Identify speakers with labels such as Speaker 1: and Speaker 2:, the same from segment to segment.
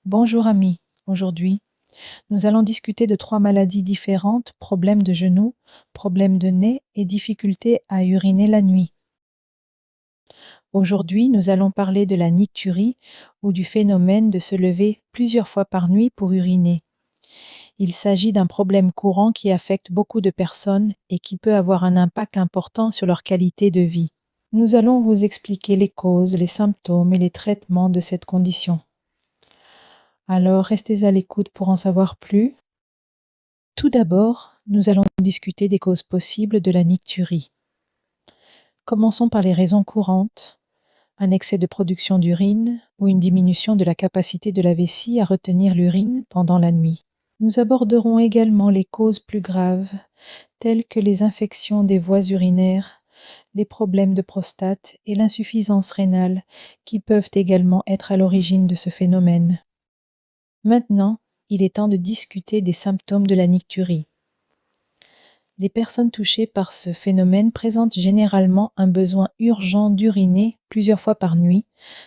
Speaker 1: Bonjour amis, aujourd'hui nous allons discuter de trois maladies différentes, problèmes de genoux, problèmes de nez et difficultés à uriner la nuit. Aujourd'hui nous allons parler de la nicturie ou du phénomène de se lever plusieurs fois par nuit pour uriner. Il s'agit d'un problème courant qui affecte beaucoup de personnes et qui peut avoir un impact important sur leur qualité de vie. Nous allons vous expliquer les causes, les symptômes et les traitements de cette condition. Alors restez à l'écoute pour en savoir plus. Tout d'abord, nous allons discuter des causes possibles de la nicturie. Commençons par les raisons courantes, un excès de production d'urine ou une diminution de la capacité de la vessie à retenir l'urine pendant la nuit. Nous aborderons également les causes plus graves, telles que les infections des voies urinaires, les problèmes de prostate et l'insuffisance rénale, qui peuvent également être à l'origine de ce phénomène. Maintenant, il est temps de discuter des symptômes de la nicturie. Les personnes touchées par ce phénomène présentent généralement un besoin urgent d'uriner plusieurs fois par nuit,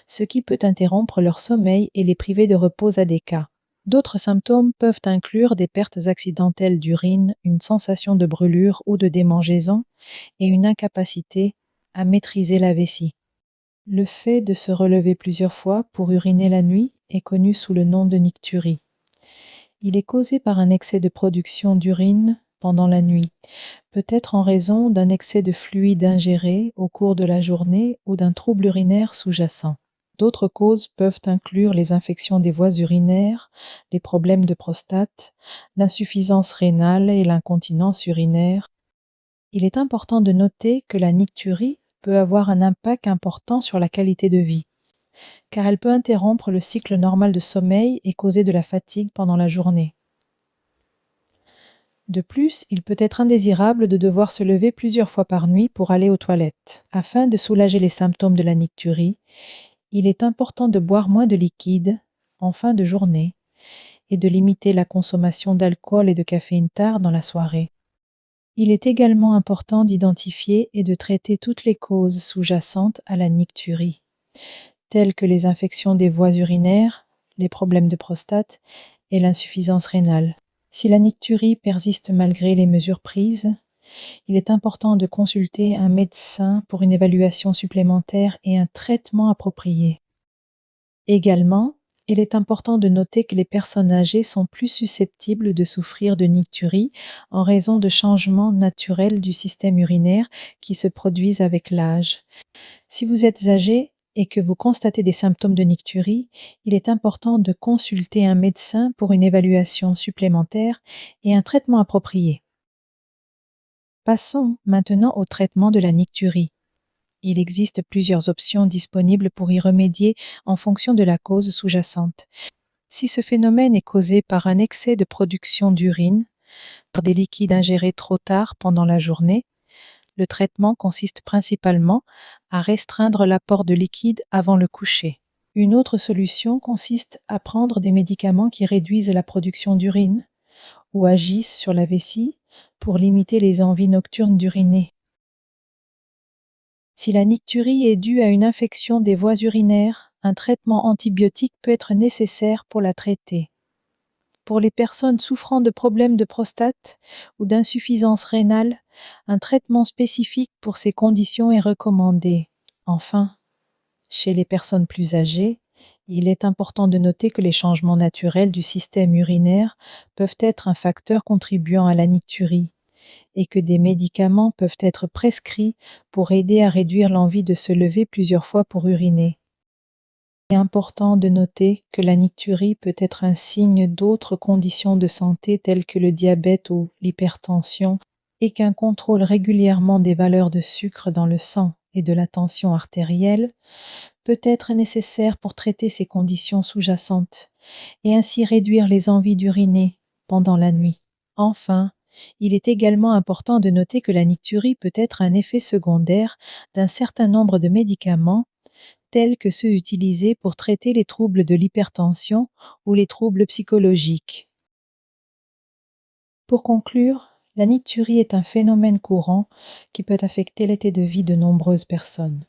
Speaker 1: ce qui peut interrompre leur sommeil et les priver de repos à des cas. D'autres symptômes peuvent inclure des pertes accidentelles d'urine, une sensation de brûlure ou de démangeaison et une incapacité à maîtriser la vessie. Le fait de se relever plusieurs fois pour uriner la nuit est connu sous le nom de nicturie. Il est causé par un excès de production d'urine pendant la nuit, peut-être en raison d'un excès de fluide ingéré au cours de la journée ou d'un trouble urinaire sous-jacent. D'autres causes peuvent inclure les infections des voies urinaires, les problèmes de prostate, l'insuffisance rénale et l'incontinence urinaire. Il est important de noter que la nicturie peut avoir un impact important sur la qualité de vie, car elle peut interrompre le cycle normal de sommeil et causer de la fatigue pendant la journée. De plus, il peut être indésirable de devoir se lever plusieurs fois par nuit pour aller aux toilettes. Afin de soulager les symptômes de la nicturie, il est important de boire moins de liquide en fin de journée et de limiter la consommation d'alcool et de caféine tard dans la soirée. Il est également important d'identifier et de traiter toutes les causes sous-jacentes à la nicturie, telles que les infections des voies urinaires, les problèmes de prostate et l'insuffisance rénale. Si la nicturie persiste malgré les mesures prises, il est important de consulter un médecin pour une évaluation supplémentaire et un traitement approprié. Également, il est important de noter que les personnes âgées sont plus susceptibles de souffrir de nicturie en raison de changements naturels du système urinaire qui se produisent avec l'âge. Si vous êtes âgé et que vous constatez des symptômes de nicturie, il est important de consulter un médecin pour une évaluation supplémentaire et un traitement approprié. Passons maintenant au traitement de la nicturie. Il existe plusieurs options disponibles pour y remédier en fonction de la cause sous-jacente. Si ce phénomène est causé par un excès de production d'urine, par des liquides ingérés trop tard pendant la journée, le traitement consiste principalement à restreindre l'apport de liquide avant le coucher. Une autre solution consiste à prendre des médicaments qui réduisent la production d'urine ou agissent sur la vessie pour limiter les envies nocturnes d'uriner. Si la nicturie est due à une infection des voies urinaires, un traitement antibiotique peut être nécessaire pour la traiter. Pour les personnes souffrant de problèmes de prostate ou d'insuffisance rénale, un traitement spécifique pour ces conditions est recommandé. Enfin, chez les personnes plus âgées, il est important de noter que les changements naturels du système urinaire peuvent être un facteur contribuant à la nicturie et que des médicaments peuvent être prescrits pour aider à réduire l'envie de se lever plusieurs fois pour uriner. Il est important de noter que la nicturie peut être un signe d'autres conditions de santé telles que le diabète ou l'hypertension et qu'un contrôle régulièrement des valeurs de sucre dans le sang et de la tension artérielle peut être nécessaire pour traiter ces conditions sous-jacentes et ainsi réduire les envies d'uriner pendant la nuit. Enfin, il est également important de noter que la nicturie peut être un effet secondaire d'un certain nombre de médicaments tels que ceux utilisés pour traiter les troubles de l'hypertension ou les troubles psychologiques. Pour conclure, la nicturie est un phénomène courant qui peut affecter l'état de vie de nombreuses personnes.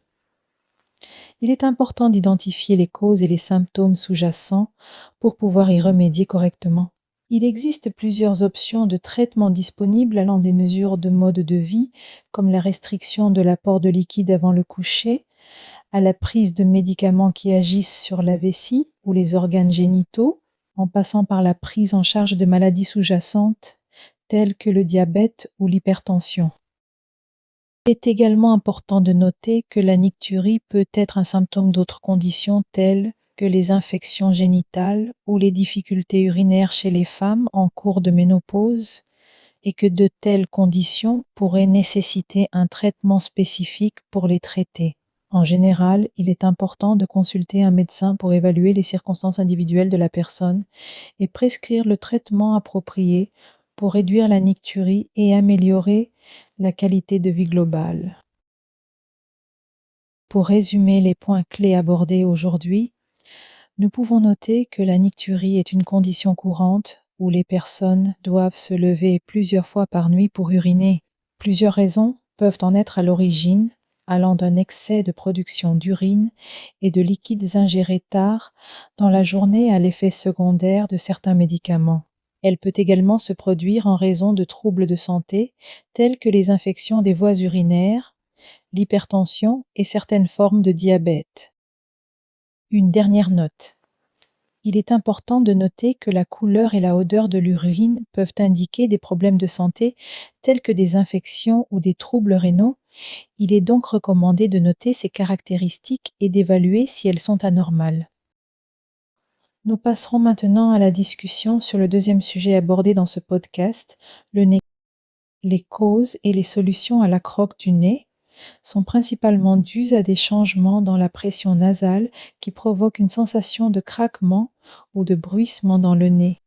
Speaker 1: Il est important d'identifier les causes et les symptômes sous-jacents pour pouvoir y remédier correctement. Il existe plusieurs options de traitement disponibles allant des mesures de mode de vie, comme la restriction de l'apport de liquide avant le coucher, à la prise de médicaments qui agissent sur la vessie ou les organes génitaux, en passant par la prise en charge de maladies sous-jacentes telles que le diabète ou l'hypertension. Il est également important de noter que la nicturie peut être un symptôme d'autres conditions telles que les infections génitales ou les difficultés urinaires chez les femmes en cours de ménopause et que de telles conditions pourraient nécessiter un traitement spécifique pour les traiter. En général, il est important de consulter un médecin pour évaluer les circonstances individuelles de la personne et prescrire le traitement approprié pour réduire la nicturie et améliorer la qualité de vie globale. Pour résumer les points clés abordés aujourd'hui, nous pouvons noter que la nicturie est une condition courante où les personnes doivent se lever plusieurs fois par nuit pour uriner. Plusieurs raisons peuvent en être à l'origine, allant d'un excès de production d'urine et de liquides ingérés tard dans la journée à l'effet secondaire de certains médicaments. Elle peut également se produire en raison de troubles de santé tels que les infections des voies urinaires, l'hypertension et certaines formes de diabète. Une dernière note. Il est important de noter que la couleur et la odeur de l'urine peuvent indiquer des problèmes de santé tels que des infections ou des troubles rénaux. Il est donc recommandé de noter ces caractéristiques et d'évaluer si elles sont anormales. Nous passerons maintenant à la discussion sur le deuxième sujet abordé dans ce podcast, le nez. Les causes et les solutions à la croque du nez sont principalement dues à des changements dans la pression nasale qui provoquent une sensation de craquement ou de bruissement dans le nez.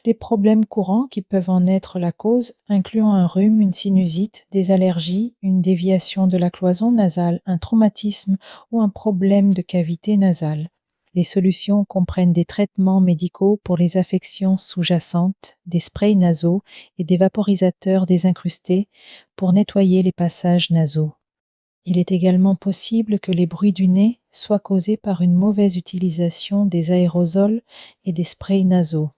Speaker 1: Les problèmes courants qui peuvent en être la cause, incluant un rhume, une sinusite, des allergies, une déviation de la cloison nasale, un traumatisme ou un problème de cavité nasale. Les solutions comprennent des traitements médicaux pour les affections sous-jacentes, des sprays nasaux et des vaporisateurs désincrustés pour nettoyer les passages nasaux. Il est également possible que les bruits du nez soient causés par une mauvaise utilisation des aérosols et des sprays nasaux,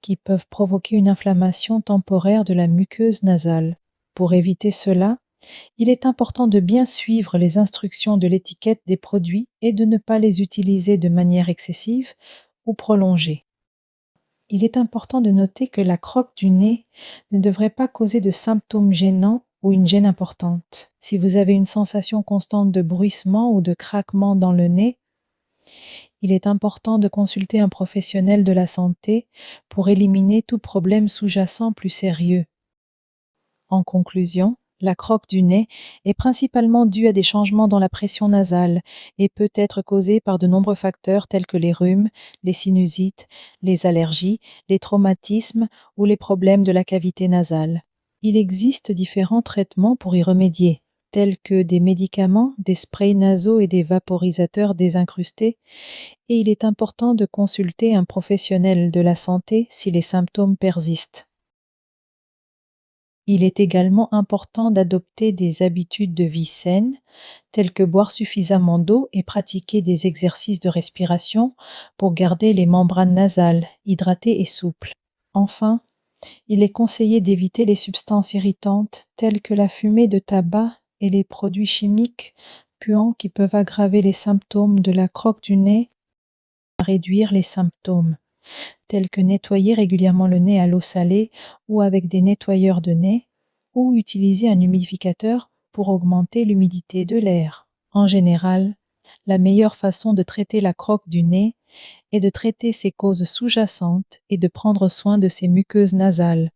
Speaker 1: qui peuvent provoquer une inflammation temporaire de la muqueuse nasale. Pour éviter cela, il est important de bien suivre les instructions de l'étiquette des produits et de ne pas les utiliser de manière excessive ou prolongée. Il est important de noter que la croque du nez ne devrait pas causer de symptômes gênants ou une gêne importante. Si vous avez une sensation constante de bruissement ou de craquement dans le nez, il est important de consulter un professionnel de la santé pour éliminer tout problème sous-jacent plus sérieux. En conclusion, la croque du nez est principalement due à des changements dans la pression nasale et peut être causée par de nombreux facteurs tels que les rhumes, les sinusites, les allergies, les traumatismes ou les problèmes de la cavité nasale. Il existe différents traitements pour y remédier, tels que des médicaments, des sprays nasaux et des vaporisateurs désincrustés, et il est important de consulter un professionnel de la santé si les symptômes persistent. Il est également important d'adopter des habitudes de vie saines, telles que boire suffisamment d'eau et pratiquer des exercices de respiration pour garder les membranes nasales hydratées et souples. Enfin, il est conseillé d'éviter les substances irritantes telles que la fumée de tabac et les produits chimiques puants qui peuvent aggraver les symptômes de la croque du nez, réduire les symptômes, tels que nettoyer régulièrement le nez à l'eau salée ou avec des nettoyeurs de nez, ou utiliser un humidificateur pour augmenter l'humidité de l'air. En général, la meilleure façon de traiter la croque du nez est de traiter ses causes sous-jacentes et de prendre soin de ses muqueuses nasales.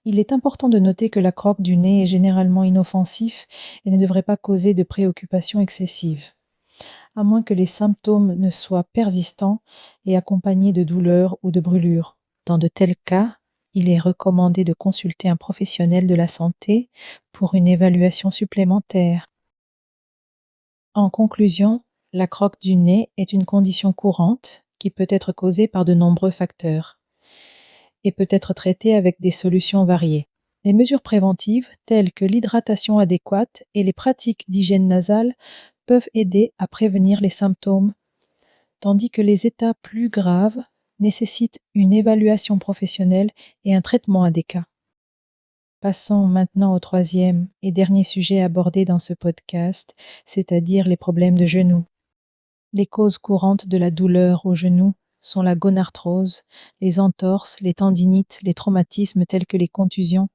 Speaker 1: Il est important de noter que la croque du nez est généralement inoffensif et ne devrait pas causer de préoccupations excessives, à moins que les symptômes ne soient persistants et accompagnés de douleurs ou de brûlures. Dans de tels cas, il est recommandé de consulter un professionnel de la santé pour une évaluation supplémentaire. En conclusion, la croque du nez est une condition courante qui peut être causée par de nombreux facteurs et peut être traitée avec des solutions variées. Les mesures préventives, telles que l'hydratation adéquate et les pratiques d'hygiène nasale, peuvent aider à prévenir les symptômes, tandis que les états plus graves nécessitent une évaluation professionnelle et un traitement adéquat. Passons maintenant au troisième et dernier sujet abordé dans ce podcast, c'est-à-dire les problèmes de genoux. Les causes courantes de la douleur au genou sont la gonarthrose, les entorses, les tendinites, les traumatismes tels que les contusions,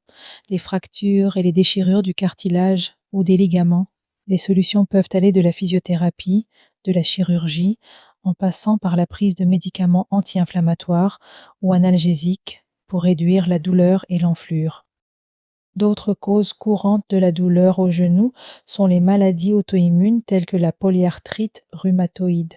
Speaker 1: les fractures et les déchirures du cartilage ou des ligaments. Les solutions peuvent aller de la physiothérapie, de la chirurgie, en passant par la prise de médicaments anti-inflammatoires ou analgésiques pour réduire la douleur et l'enflure. D'autres causes courantes de la douleur au genou sont les maladies auto-immunes telles que la polyarthrite rhumatoïde,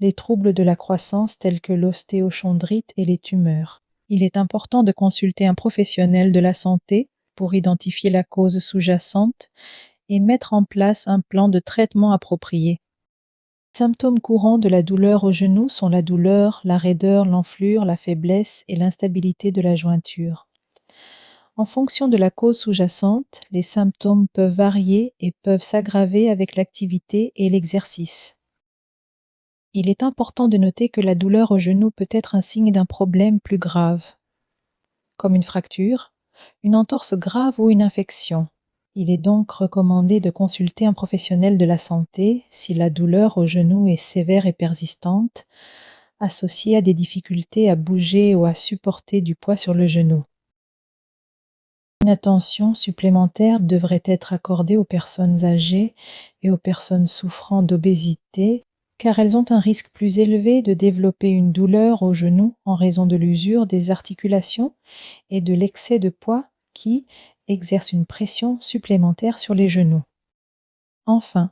Speaker 1: les troubles de la croissance tels que l'ostéochondrite et les tumeurs. Il est important de consulter un professionnel de la santé pour identifier la cause sous-jacente et mettre en place un plan de traitement approprié. Les symptômes courants de la douleur au genou sont la douleur, la raideur, l'enflure, la faiblesse et l'instabilité de la jointure. En fonction de la cause sous-jacente, les symptômes peuvent varier et peuvent s'aggraver avec l'activité et l'exercice. Il est important de noter que la douleur au genou peut être un signe d'un problème plus grave, comme une fracture, une entorse grave ou une infection. Il est donc recommandé de consulter un professionnel de la santé si la douleur au genou est sévère et persistante, associée à des difficultés à bouger ou à supporter du poids sur le genou. Une attention supplémentaire devrait être accordée aux personnes âgées et aux personnes souffrant d'obésité, car elles ont un risque plus élevé de développer une douleur au genou en raison de l'usure des articulations et de l'excès de poids qui exerce une pression supplémentaire sur les genoux. Enfin,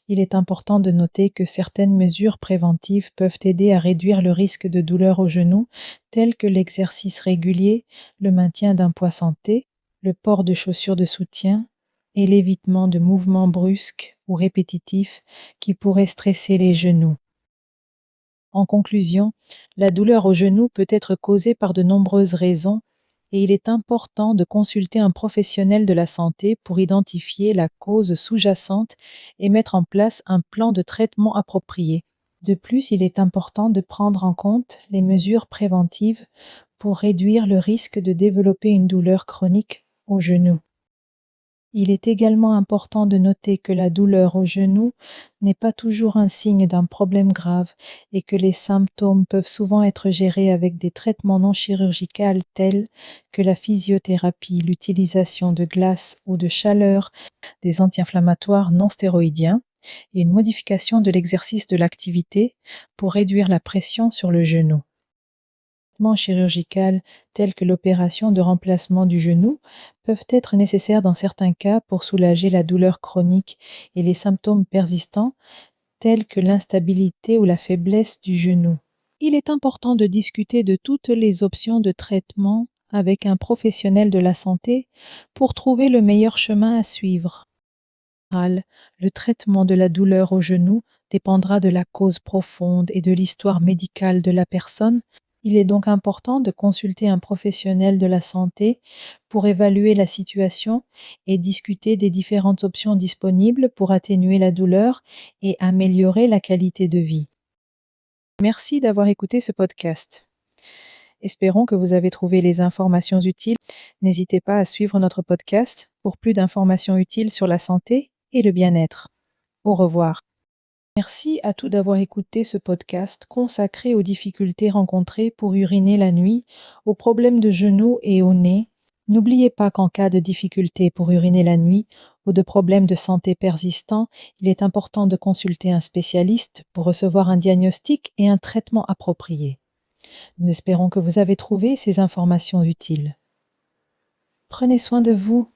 Speaker 1: il est important de noter que certaines mesures préventives peuvent aider à réduire le risque de douleur au genou, telles que l'exercice régulier, le maintien d'un poids santé, le port de chaussures de soutien et l'évitement de mouvements brusques ou répétitifs qui pourraient stresser les genoux. En conclusion, la douleur au genou peut être causée par de nombreuses raisons et il est important de consulter un professionnel de la santé pour identifier la cause sous-jacente et mettre en place un plan de traitement approprié. De plus, il est important de prendre en compte les mesures préventives pour réduire le risque de développer une douleur chronique au genou. Il est également important de noter que la douleur au genou n'est pas toujours un signe d'un problème grave et que les symptômes peuvent souvent être gérés avec des traitements non chirurgicaux tels que la physiothérapie, l'utilisation de glace ou de chaleur, des anti-inflammatoires non stéroïdiens et une modification de l'exercice de l'activité pour réduire la pression sur le genou. Traitements chirurgicaux tels que l'opération de remplacement du genou peuvent être nécessaires dans certains cas pour soulager la douleur chronique et les symptômes persistants tels que l'instabilité ou la faiblesse du genou. Il est important de discuter de toutes les options de traitement avec un professionnel de la santé pour trouver le meilleur chemin à suivre. Le traitement de la douleur au genou dépendra de la cause profonde et de l'histoire médicale de la personne. Il est donc important de consulter un professionnel de la santé pour évaluer la situation et discuter des différentes options disponibles pour atténuer la douleur et améliorer la qualité de vie. Merci d'avoir écouté ce podcast. Espérons que vous avez trouvé les informations utiles. N'hésitez pas à suivre notre podcast pour plus d'informations utiles sur la santé et le bien-être. Au revoir. Merci à tous d'avoir écouté ce podcast consacré aux difficultés rencontrées pour uriner la nuit, aux problèmes de genoux et au nez. N'oubliez pas qu'en cas de difficulté pour uriner la nuit ou de problèmes de santé persistants, il est important de consulter un spécialiste pour recevoir un diagnostic et un traitement approprié. Nous espérons que vous avez trouvé ces informations utiles. Prenez soin de vous